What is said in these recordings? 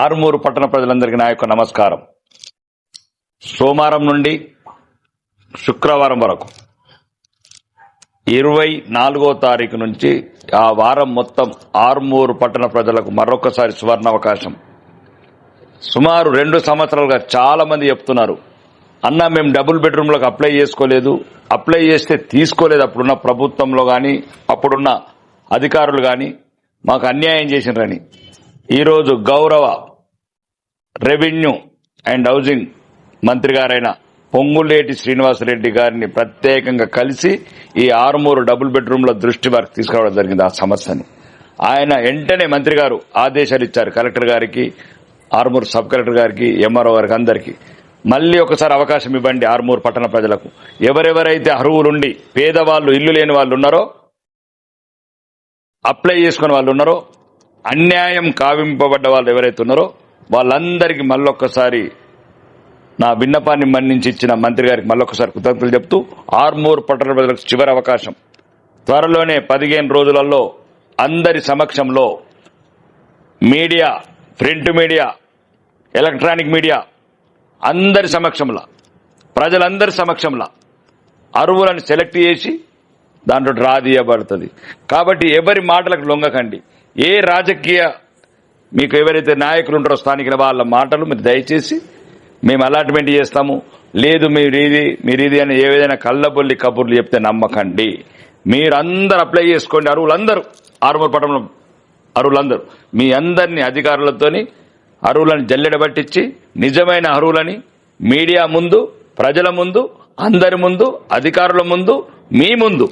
ఆరుమూరు పట్టణ ప్రజలందరికీ నా యొక్క నమస్కారం. సోమవారం నుండి శుక్రవారం వరకు 24వ తారీఖు నుంచి ఆ వారం మొత్తం ఆరుమూరు పట్టణ ప్రజలకు మరొకసారి సువర్ణావకాశం. సుమారు 2 సంవత్సరాలుగా చాలా మంది చెప్తున్నారు, అన్న మేము డబుల్ బెడ్రూమ్లకు అప్లై చేసుకోలేదు, అప్లై చేస్తే తీసుకోలేదు. అప్పుడున్న ప్రభుత్వంలో కానీ అప్పుడున్న అధికారులు కానీ మాకు అన్యాయం చేసినారని. ఈరోజు గౌరవ రెవెన్యూ అండ్ హౌసింగ్ మంత్రి గారైన పొంగులేటి శ్రీనివాసరెడ్డి గారిని ప్రత్యేకంగా కలిసి ఈ ఆరుమూరు డబుల్ బెడ్రూమ్ల దృష్టి వారికి తీసుకురావడం జరిగింది. ఆ సమస్యని ఆయన వెంటనే మంత్రి గారు ఆదేశాలు ఇచ్చారు. కలెక్టర్ గారికి, ఆరుమూరు సబ్ కలెక్టర్ గారికి, ఎంఆర్ఓ గారికి అందరికీ మళ్లీ ఒకసారి అవకాశం ఇవ్వండి. ఆరుమూరు పట్టణ ప్రజలకు ఎవరెవరైతే అర్హులుండి పేదవాళ్ళు, ఇల్లు లేని వాళ్ళు ఉన్నారో, అప్లై చేసుకున్న వాళ్ళు ఉన్నారో, అన్యాయం కావింపబడ్డ వాళ్ళు ఎవరైతే ఉన్నారో వాళ్ళందరికీ మళ్ళొక్కసారి నా విన్నపాన్ని మన్నించి ఇచ్చిన మంత్రి గారికి మళ్ళొకసారి కృతజ్ఞతలు చెప్తూ, ఆరుమూరు పట్టణ ప్రజలకు చివరి అవకాశం. త్వరలోనే 15 రోజులలో అందరి సమక్షంలో media, print media, electronic media అందరి సమక్షంలో, ప్రజలందరి సమక్షంలో అర్హులను సెలెక్ట్ చేసి దాంట్లో డ్రా తీయబడుతుంది. కాబట్టి ఎవరి మాటలకు లొంగకండి. ఏ రాజకీయ మీకు ఎవరైతే నాయకులు ఉంటారో స్థానికుల వాళ్ళ మాటలు మీరు దయచేసి మేము అలాట్మెంట్ చేస్తాము, లేదు మీరు ఇది అని ఏదైనా కళ్ళబొల్లి కబుర్లు చెప్తే నమ్మకండి. మీరందరూ అప్లై చేసుకోండి. అర్హులందరూ, ఆరుమూరు పట్టణంలో అర్హులందరూ మీ అందరినీ అధికారులతోని అర్హులను జల్లెడ పట్టించి నిజమైన అర్హులని మీడియా ముందు, ప్రజల ముందు, అందరి ముందు, అధికారుల ముందు, మీ ముందు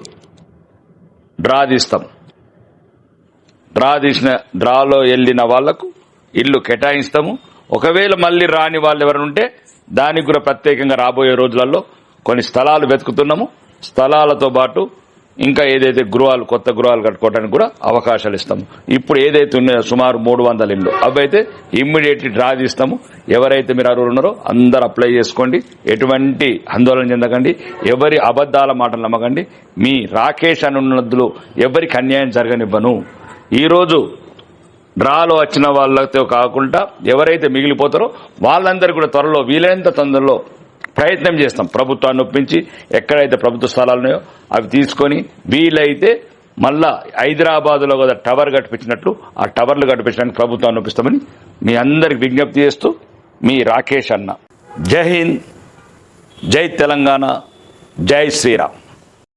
డ్రా తీస్తాం. డ్రాలో వెళ్లిన వాళ్లకు ఇల్లు కేటాయిస్తాము. ఒకవేళ మళ్లీ రాని వాళ్ళు ఎవరైనా ఉంటే దానికి కూడా ప్రత్యేకంగా రాబోయే రోజులలో కొన్ని స్థలాలు వెతుకుతున్నాము. స్థలాలతో పాటు ఇంకా ఏదైతే గృహాలు, కొత్త గృహాలు కట్టుకోవడానికి కూడా అవకాశాలు ఇస్తాము. ఇప్పుడు ఏదైతే ఉన్నాయో సుమారు 300 ఇళ్ళు, అవి అయితే ఇమ్మీడియట్లీ డ్రా తీస్తాము. ఎవరైతే మీరు అర్హులు ఉన్నారో అందరూ అప్లై చేసుకోండి. ఎటువంటి ఆందోళన చెందకండి, ఎవరి అబద్దాల మాటలు నమ్మకండి. మీ రాకేష్ అనున్నదులు ఎవరికి అన్యాయం జరగనివ్వను. ఈరోజు డ్రాలో వచ్చిన వాళ్ళతో కాకుండా ఎవరైతే మిగిలిపోతారో వాళ్ళందరూ కూడా త్వరలో వీలైనంత తొందరలో ప్రయత్నం చేస్తాం. ప్రభుత్వాన్ని ఒప్పించి ఎక్కడైతే ప్రభుత్వ స్థలాలు ఉన్నాయో అవి తీసుకొని వీలైతే మళ్ళా హైదరాబాద్లో కదా టవర్ కట్టించినట్లు ఆ టవర్లు కట్టించడానికి ప్రభుత్వాన్ని ఒప్పిస్తామని మీ అందరికి విజ్ఞప్తి చేస్తూ మీ రాకేష్ అన్న. జై హింద్, జై తెలంగాణ, జై శ్రీరామ్.